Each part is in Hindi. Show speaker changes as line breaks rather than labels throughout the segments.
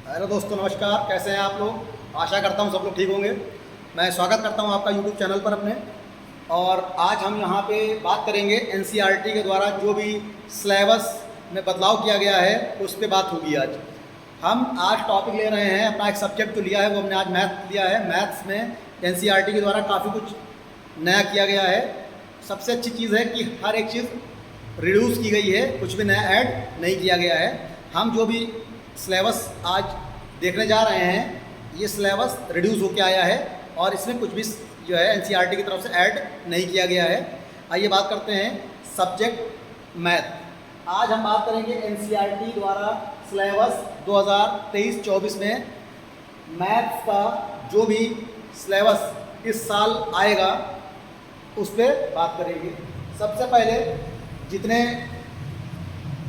हेलो दोस्तों, नमस्कार। कैसे हैं आप लोग? आशा करता हूँ सब लोग ठीक होंगे। मैं स्वागत करता हूँ आपका यूट्यूब चैनल पर अपने। और आज हम यहाँ पे बात करेंगे एनसीईआरटी के द्वारा जो भी सिलेबस में बदलाव किया गया है उस पर बात होगी। हम आज टॉपिक ले रहे हैं, अपना एक सब्जेक्ट जो लिया है वो हमने आज मैथ लिया है। मैथ्स में एनसीईआरटी के द्वारा काफ़ी कुछ नया किया गया है। सबसे अच्छी चीज़ है कि हर एक चीज़ रिड्यूस की गई है, कुछ भी नया ऐड नहीं किया गया है। हम जो भी सिलेबस आज देखने जा रहे हैं ये सिलेबस रिड्यूस होकर आया है और इसमें कुछ भी जो है एनसीईआरटी की तरफ से ऐड नहीं किया गया है। आइए बात करते हैं सब्जेक्ट मैथ। आज हम बात करेंगे एनसीईआरटी द्वारा सिलेबस 2023-24 में मैथ्स का जो भी सिलेबस इस साल आएगा उस पर बात करेंगे। सबसे पहले जितने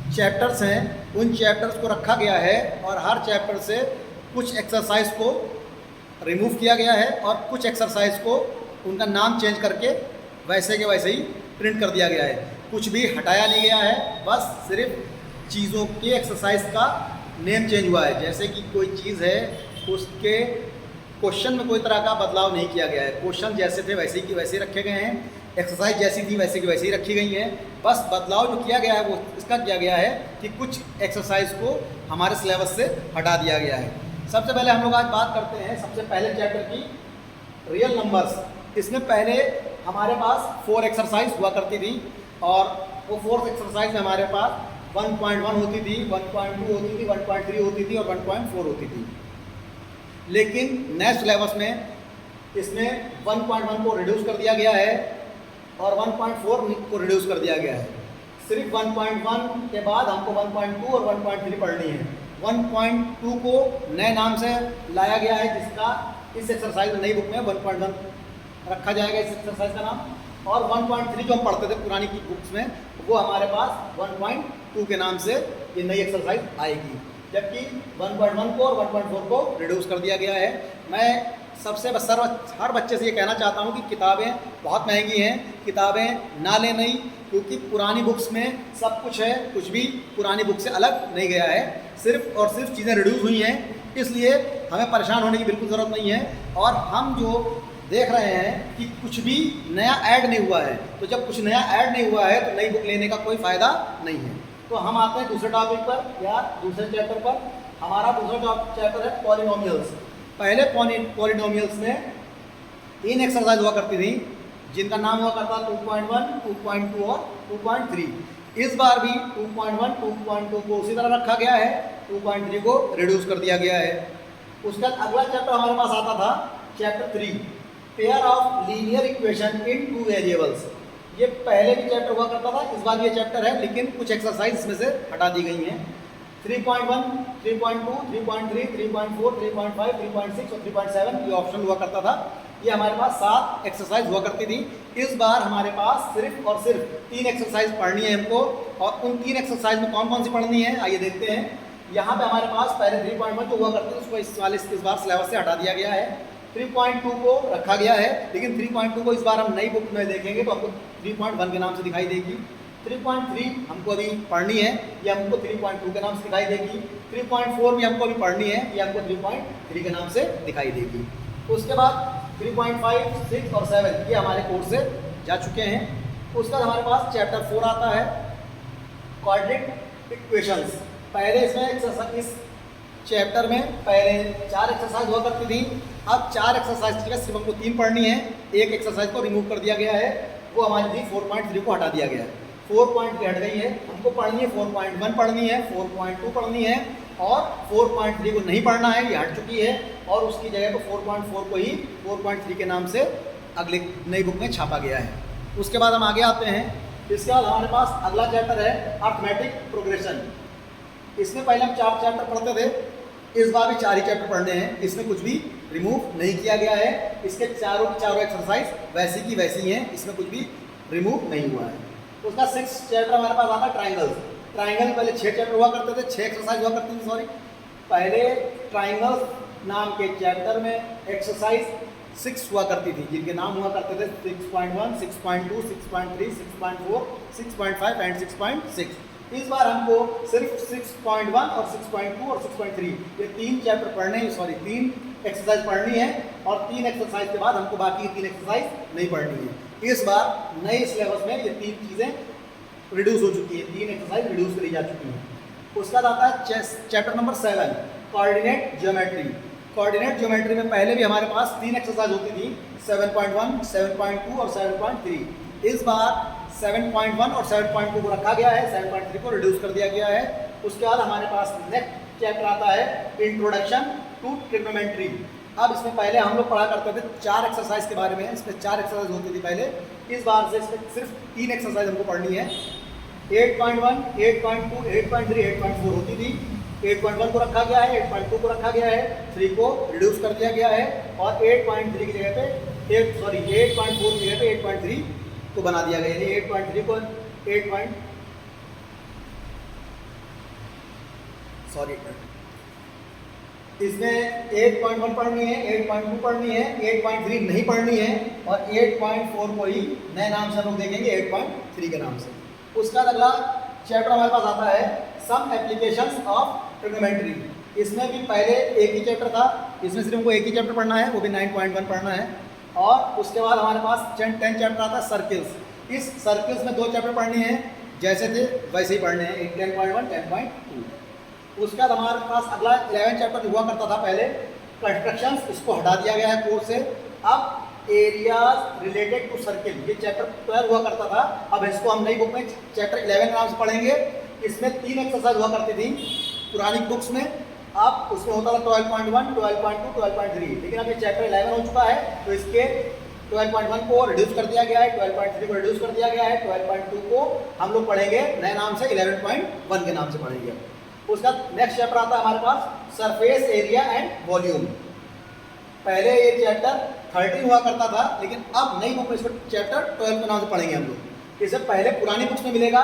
चैप्टर्स हैं उन चैप्टर्स को रखा गया है और हर चैप्टर से कुछ एक्सरसाइज को रिमूव किया गया है और कुछ एक्सरसाइज को उनका नाम चेंज करके वैसे के वैसे ही प्रिंट कर दिया गया है। कुछ भी हटाया नहीं गया है, बस सिर्फ चीज़ों के एक्सरसाइज का नेम चेंज हुआ है। जैसे कि कोई चीज़ है उसके क्वेश्चन में कोई तरह का बदलाव नहीं किया गया है। क्वेश्चन जैसे थे वैसे ही वैसे रखे गए हैं, एक्सरसाइज जैसी थी वैसे की वैसे ही रखी गई हैं। बस बदलाव जो किया गया है वो इसका किया गया है कि कुछ एक्सरसाइज को हमारे सिलेबस से हटा दिया गया है। सबसे पहले हम लोग आज बात करते हैं सबसे पहले चैप्टर की, रियल नंबर्स। इसमें पहले हमारे पास 4 एक्सरसाइज हुआ करती थी और वो 4 एक्सरसाइज में हमारे पास 1.1 होती थी, 1.2 होती थी, 1.3 होती थी और 1.4 होती थी। लेकिन नए सिलेबस में इसमें 1.1 को रिड्यूस कर दिया गया है और 1.4 को रिड्यूस कर दिया गया है। सिर्फ 1.1 के बाद हमको 1.2 और 1.3 पढ़नी है। 1.2 को नए नाम से लाया गया है जिसका इस एक्सरसाइज में नई बुक में 1.1 रखा जाएगा इस एक्सरसाइज का नाम। और 1.3 जो हम पढ़ते थे पुरानी की बुक्स में वो हमारे पास 1.2 के नाम से ये नई एक्सरसाइज आएगी, जबकि 1.1 को और 1.4 को रिड्यूस कर दिया गया है। मैं सबसे हर बच्चे से ये कहना चाहता हूँ कि किताबें बहुत महंगी हैं, किताबें ना लें नहीं, क्योंकि पुरानी बुक्स में सब कुछ है, कुछ भी पुरानी बुक से अलग नहीं गया है। सिर्फ और सिर्फ चीज़ें रिड्यूस हुई हैं, इसलिए हमें परेशान होने की बिल्कुल ज़रूरत नहीं है। और हम जो देख रहे हैं कि कुछ भी नया ऐड नहीं हुआ है, तो जब कुछ नया ऐड नहीं हुआ है तो नई बुक लेने का कोई फ़ायदा नहीं है। तो हम आते हैं दूसरे टॉपिक पर या दूसरे चैप्टर पर। हमारा दूसरा चैप्टर है पॉलिनोमियल्स। पहले पॉलिनोमियल्स में 3 एक्सरसाइज हुआ करती थी जिनका नाम हुआ करता 2.1, 2.2 और 2.3। इस बार भी 2.1, 2.2 को उसी तरह रखा गया है, 2.3 को रिड्यूस कर दिया गया है। उसका अगला चैप्टर हमारे पास आता था chapter 3, pair of linear equation in 2 variables. ये पहले भी चैप्टर हुआ करता था, इस बार ये चैप्टर है, लेकिन कुछ एक्सरसाइज इसमें से हटा दी गई हैं। 3.1, 3.2, 3.3, 3.4, 3.5, 3.6 और 3.7 ये ऑप्शन हुआ करता था। ये हमारे पास 7 एक्सरसाइज हुआ करती थी। इस बार हमारे पास सिर्फ और सिर्फ 3 एक्सरसाइज पढ़नी है हमको, और उन 3 एक्सरसाइज में कौन कौन सी पढ़नी है आइए देखते हैं। यहाँ पे हमारे पास पहले 3.1 जो हुआ करती थी उसको इस बार सिलेबस से हटा दिया गया है। 3.2 को रखा गया है, लेकिन 3.2 को इस बार हम नई बुक में देखेंगे तो हमको 3.1 के नाम से दिखाई देगी। 3.3 हमको अभी पढ़नी है, ये हमको 3.2 के नाम से दिखाई देगी। 3.4 भी हमको अभी पढ़नी है, ये हमको 3.3 के नाम से दिखाई देगी। उसके बाद 3.5, 6 और 7 ये हमारे कोर्स से जा चुके हैं। उसके बाद हमारे पास चैप्टर 4 आता है, क्वाड्रेटिक इक्वेशंस। पहले इसमें इस चैप्टर में पहले 4 एक्सरसाइज हुआ करती थी, अब 4 एक्सरसाइज की जगह सिर्फ हमको 3 पढ़नी है। एक एक्सरसाइज को रिमूव कर दिया गया है, वो हमारी थी 4.3 को हटा दिया गया है। 4.3 हट गई है, हमको पढ़नी है 4.1 पढ़नी है, 4.2 पढ़नी है और 4.3 को नहीं पढ़ना है, ये हट चुकी है। और उसकी जगह को 4.4 को ही 4.3 के नाम से अगले नई बुक में छापा गया है। उसके बाद हम आगे आते हैं। इसके बाद हमारे पास अगला चैप्टर है अर्थमेटिक प्रोग्रेशन। इसमें पहले हम 4 चैप्टर पढ़ते थे, इस बार भी 4 ही चैप्टर पढ़ने हैं। इसमें कुछ भी रिमूव नहीं किया गया है, इसके चारों एक्सरसाइज वैसी की वैसी हैं, इसमें कुछ भी रिमूव नहीं हुआ है। उसका 6 चैप्टर हमारे पास आता है ट्राइंगल्स। ट्राइंगल पहले 6 चैप्टर हुआ करते थे, 6 एक्सरसाइज हुआ करती थी, पहले ट्राइंगल्स नाम के चैप्टर में एक्सरसाइज 6 हुआ करती थी जिनके नाम हुआ करते थे 6.1, 6.2, 6.3, 6.4, 6.5 एंड 6.6। इस बार हमको सिर्फ 6.1 और 6.2 और 6.3 ये 3 चैप्टर पढ़ने, सॉरी 3 एक्सरसाइज पढ़नी है, और 3 एक्सरसाइज के बाद हमको बाकी 3 एक्सरसाइज नहीं पढ़नी है। इस बार नए सिलेबस में ये 3 चीज़ें रिड्यूस हो चुकी है, 3 एक्सरसाइज रिड्यूस करी जा चुकी हैं। उसके बाद आता है chapter number 7 coordinate geometry. Coordinate geometry में पहले भी हमारे पास 3 एक्सरसाइज होती थी, 7.1, 7.2 और 7.3। इस बार 7.1 और 7.2 को रखा गया है, 7.3 को रिड्यूस कर दिया गया है। उसके बाद हमारे पास नेक्स्ट चैप्टर आता है इंट्रोडक्शन टू ट्रिग्नोमेट्री। अब इसमें पहले हम लोग पढ़ा करते थे 4 एक्सरसाइज के बारे में, इसमें 4 एक्सरसाइज होती थी पहले। इस बार से इसमें सिर्फ 3 एक्सरसाइज हमको पढ़नी है। 8.1, 8.2, 8.3, 8.4 होती थी। 8.1 को रखा गया है, 8.2 को रखा गया है, 3 को रिड्यूस कर दिया गया है, और 8.3 की जगह पे 8.4 की जगह पे 8.3 को बना दिया गया है। 8.3 को इसमें 8.1 पढ़नी है, 8.2 पढ़नी है, 8.3 नहीं पढ़नी है, और 8.4 को ही नए नाम से हम लोग देखेंगे 8.3 के नाम से। उसका अगला चैप्टर हमारे पास आता है सम एप्लीकेशंस ऑफ ट्रिग्नोमेट्री। इसमें भी पहले एक ही चैप्टर था, इसमें सिर्फ हमको एक ही चैप्टर पढ़ना है, वो भी 9.1 पढ़ना है। और उसके बाद हमारे पास 10 चैप्टर आता है सर्किल्स। इस सर्किल्स में 2 चैप्टर पढ़ने हैं, जैसे थे वैसे ही पढ़ने हैं, 10.1, 10.2। उसके बाद हमारे पास अगला 11 चैप्टर जो हुआ करता था पहले कंस्ट्रक्शंस, इसको हटा दिया गया है कोर्स से। अब एरियाज रिलेटेड टू सर्किल, ये चैप्टर 12 हुआ करता था, अब इसको हम नई बुक में चैप्टर 11 के नाम से पढ़ेंगे। इसमें 3 एक्सरसाइज हुआ करती थी पुरानी बुक्स में, अब उसमें होता था 12.1, 12.2, 12.3, लेकिन अब ये चैप्टर 11 हो चुका है, तो इसके 12.1 को रिड्यूस कर दिया गया है, 12.3 को रिड्यूस कर दिया गया है, 12.2 को हम लोग पढ़ेंगे नए नाम से 11.1 के नाम से पढ़ेंगे। उसका नेक्स्ट चैप्टर आता है हमारे पास सरफेस एरिया एंड वॉल्यूम। पहले ये चैप्टर 13 हुआ करता था, लेकिन अब नई बुक में इसको चैप्टर 12 के नाम से पढ़ेंगे हम लोग। इससे पहले पुरानी बुक्स में मिलेगा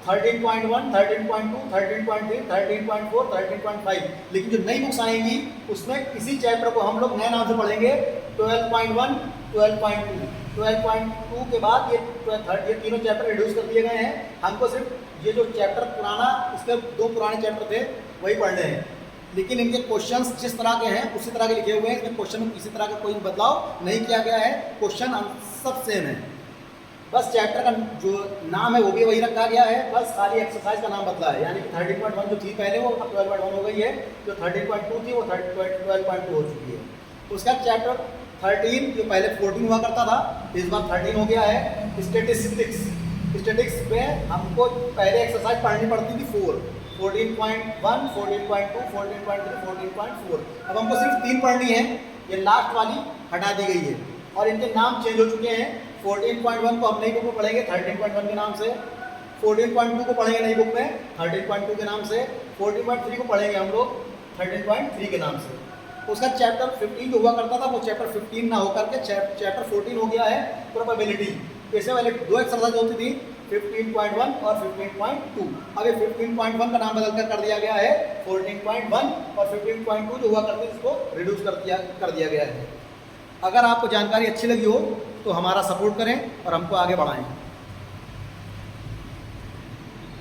13.1, 13.2, 13.3, 13.4, 13.5, लेकिन जो नई बुक्स आएंगी उसमें इसी चैप्टर को हम लोग नए नाम से पढ़ेंगे 12.1, 12.2। 12.2 के बाद ये तीनों चैप्टर रिड्यूस कर दिए गए हैं। हमको सिर्फ ये जो चैप्टर पुराना, इसके 2 पुराने चैप्टर थे वही पढ़ने हैं, लेकिन इनके क्वेश्चंस जिस तरह के हैं उसी तरह के लिखे हुए हैं। इसमें क्वेश्चन में किसी तरह का कोई बदलाव नहीं किया गया है, क्वेश्चन सब सेम है, बस चैप्टर का जो नाम है वो भी वही रखा गया है, बस खाली एक्सरसाइज का नाम बदला है। यानी कि 13.1 जो थी पहले वो अब 12.1 हो गई है, जो 13.2 थी वो 12.2 हो चुकी है। उसका चैप्टर 13 जो पहले 14 हुआ करता था, इस बार 13 हो गया है। स्टैटिस्टिक्स में हमको पहले एक्सरसाइज पढ़नी पड़ती थी 14.1, 14.2, 14.3, 14.4। अब हमको सिर्फ 3 पढ़नी है, ये लास्ट वाली हटा दी गई है और इनके नाम चेंज हो चुके हैं। 14.1 को हम नई बुक में पढ़ेंगे 13.1 के नाम से, 14.2 को पढ़ेंगे नई बुक में 13.2 के नाम से, 14.3 को पढ़ेंगे हम लोग 13.3 के नाम से। उसका चैप्टर 15 जो हुआ करता था वो चैप्टर 15 ना होकर के चैप्टर 14 हो गया है, प्रोबेबिलिटी। इससे पहले 2 एक्सरसाइज होती थी 15.1 और 15.2। अब ये 15.1 का नाम बदलकर कर दिया गया है 14.1, और 15.2 जो हुआ करते इसको रिड्यूस कर दिया गया है। अगर आपको जानकारी अच्छी लगी हो तो हमारा सपोर्ट करें और हमको आगे बढ़ाएं।